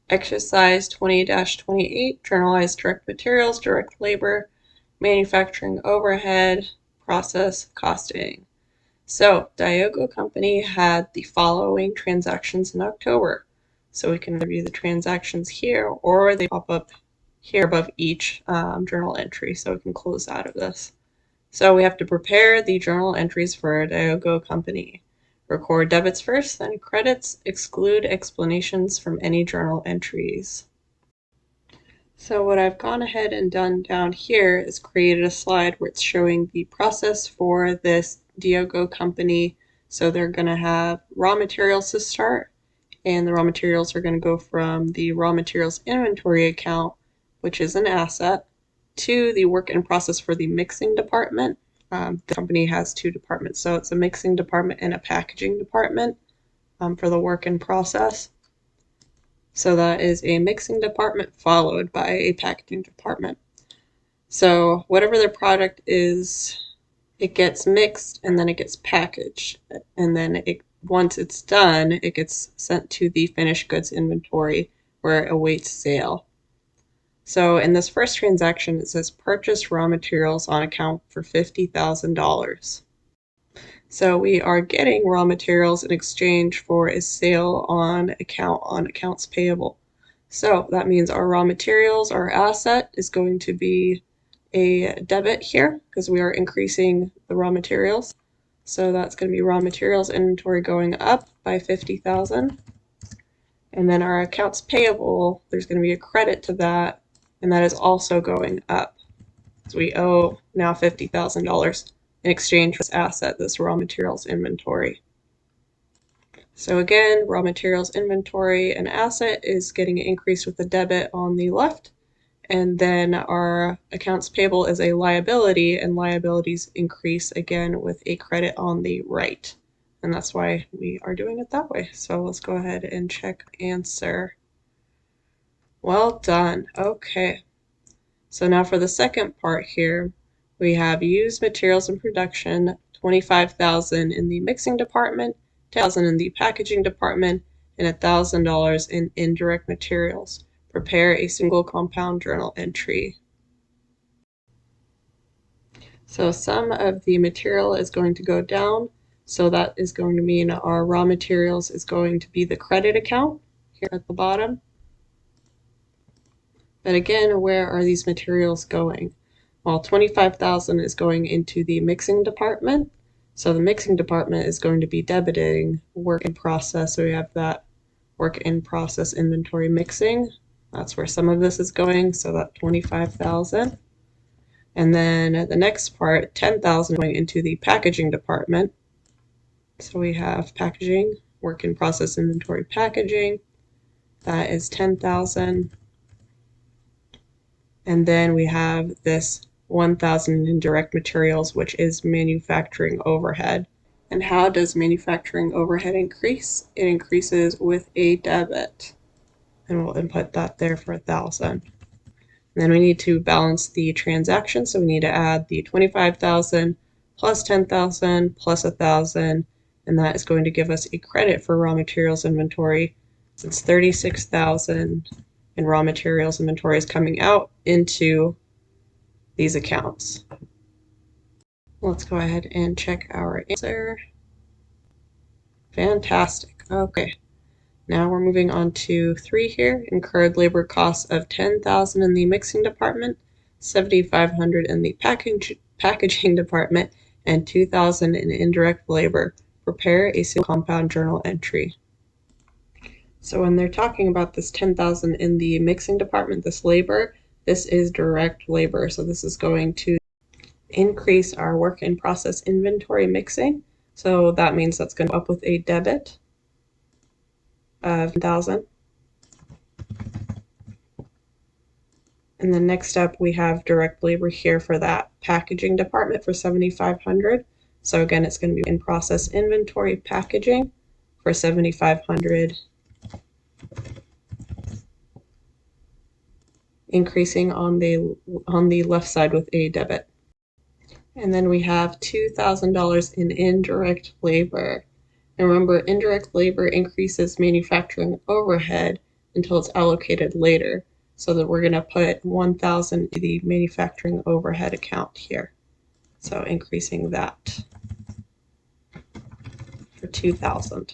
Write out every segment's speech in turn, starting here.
Exercise 20-28, Journalize direct materials, direct labor, manufacturing overhead, process costing. So Diogo Company had the following transactions in October. So we can review the transactions here, or they pop up here above each journal entry, so we can close out of this. So we have to prepare the journal entries for Diogo Company. Record debits first, then credits. Exclude explanations from any journal entries. So what I've gone ahead and done down here is created a slide where it's showing the process for this Diogo Company. So they're going to have raw materials to start, and the raw materials are going to go from the raw materials inventory account, which is an asset, to the work in process for the mixing department. The company has two departments, so it's a mixing department and a packaging department for the work in process. So that is a mixing department followed by a packaging department. So whatever their product is, it gets mixed and then it gets packaged. And then once it's done, it gets sent to the finished goods inventory where it awaits sale. So in this first transaction, it says purchase raw materials on account for $50,000. So we are getting raw materials in exchange for a sale on accounts payable. So that means our raw materials, our asset, is going to be a debit here because we are increasing the raw materials. So that's going to be raw materials inventory going up by $50,000. And then our accounts payable, there's going to be a credit to that, and that is also going up. So we owe now $50,000 in exchange for this asset, this raw materials inventory. So again, raw materials inventory and asset is getting increased with the debit on the left, and then our accounts payable is a liability, and liabilities increase again with a credit on the right. And that's why we are doing it that way. So let's go ahead and check answer. Well done. Okay. So now for the second part here, we have used materials in production, $25,000 in the mixing department, $10,000 in the packaging department, and $1,000 in indirect materials. Prepare a single compound journal entry. So some of the material is going to go down. So that is going to mean our raw materials is going to be the credit account here at the bottom. But again, where are these materials going? Well, $25,000 is going into the mixing department. So the mixing department is going to be debiting work in process. So we have that work in process inventory mixing. That's where some of this is going. So that $25,000. And then the next part, $10,000 going into the packaging department. So we have packaging, work in process inventory packaging. That is $10,000. And then we have this $1,000 in indirect materials, which is manufacturing overhead. And how does manufacturing overhead increase? It increases with a debit. And we'll input that there for $1,000. And then we need to balance the transaction. So we need to add the $25,000 plus $10,000 plus $1,000. And that is going to give us a credit for raw materials inventory, since $36,000 in raw materials inventory is coming out into these accounts. Let's go ahead and check our answer. Fantastic. Okay. Now we're moving on to 3 here. Incurred labor costs of $10,000 in the mixing department, $7,500 in the packaging department, and $2,000 in indirect labor. Prepare a single compound journal entry. So when they're talking about this $10,000 in the mixing department, this labor, this is direct labor. So this is going to increase our work in process inventory mixing. So that means that's going to go up with a debit of $10,000. And then next up, we have direct labor here for that packaging department for $7,500. So again, it's going to be in process inventory packaging for $7,500. Increasing on the left side with a debit. And then we have $2,000 in indirect labor. And remember, indirect labor increases manufacturing overhead, until it's allocated later. So that we're going to put 1,000 in the manufacturing overhead account here. So increasing that for 2,000.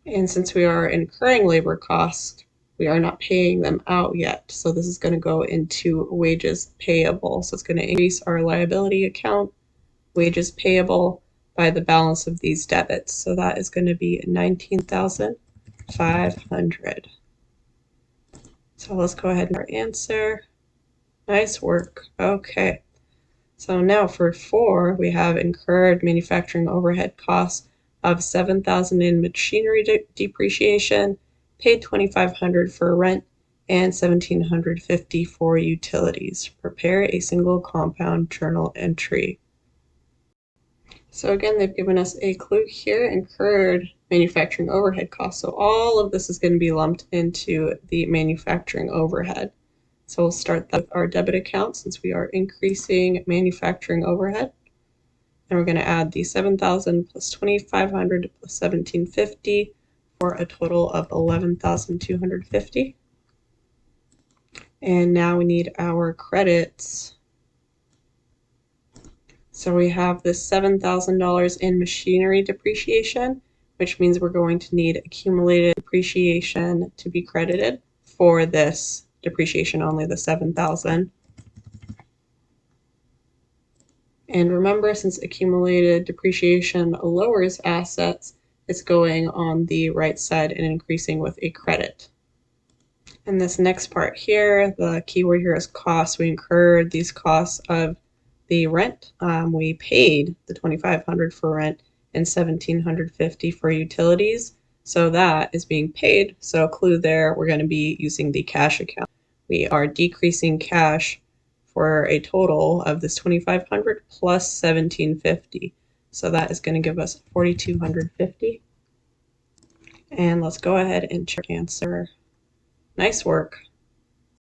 And since we are incurring labor costs, we are not paying them out yet. So this is going to go into wages payable. So it's going to increase our liability account, wages payable, by the balance of these debits. So that is going to be 19,500. So let's go ahead and our answer. Nice work. Okay. So now for 4, we have incurred manufacturing overhead costs of 7,000 in machinery depreciation, paid 2,500 for rent, and 1,750 for utilities. Prepare a single compound journal entry. So again, they've given us a clue here, incurred manufacturing overhead costs. So all of this is going to be lumped into the manufacturing overhead. So we'll start that with our debit account since we are increasing manufacturing overhead. And we're going to add the 7,000 plus 2,500 plus 1,750 for a total of 11,250. And now we need our credits. So we have this $7,000 in machinery depreciation, which means we're going to need accumulated depreciation to be credited for this depreciation, only the 7,000. And remember, since accumulated depreciation lowers assets, it's going on the right side and increasing with a credit. And this next part here, the keyword here is costs. We incurred these costs of the rent. We paid the 2,500 for rent and 1,750 for utilities. So that is being paid. So a clue there, we're going to be using the cash account. We are decreasing cash for a total of this 2,500 plus 1,750. So that is going to give us 4,250. And let's go ahead and check answer. Nice work.